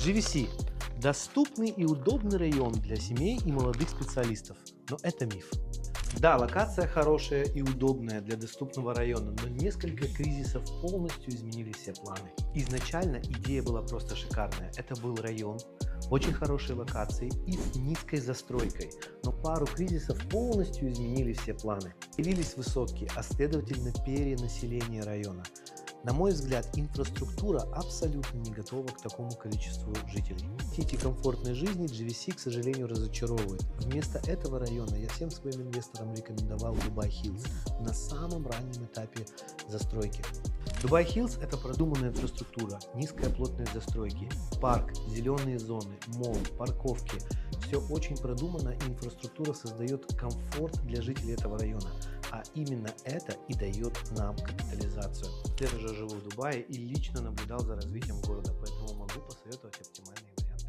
GVC – доступный и удобный район для семей и молодых специалистов, но это миф. Да, локация хорошая и удобная для доступного района, но несколько кризисов полностью изменили все планы. Изначально идея была просто шикарная. Это был район, очень хорошей локацией и с низкой застройкой, но пару кризисов полностью изменили все планы. Появились высотки, а следовательно перенаселение района. На мой взгляд, инфраструктура абсолютно не готова к такому количеству жителей. Эти комфортной жизни GVC, к сожалению, разочаровывает. Вместо этого района я всем своим инвесторам рекомендовал Dubai Hills на самом раннем этапе застройки. Dubai Hills – это продуманная инфраструктура, низкая плотность застройки, парк, зеленые зоны, молл, парковки. Все очень продумано, и инфраструктура создает комфорт для жителей этого района. А именно это и дает нам капитализацию. Я же живу в Дубае и лично наблюдал за развитием города, поэтому могу посоветовать оптимальные варианты.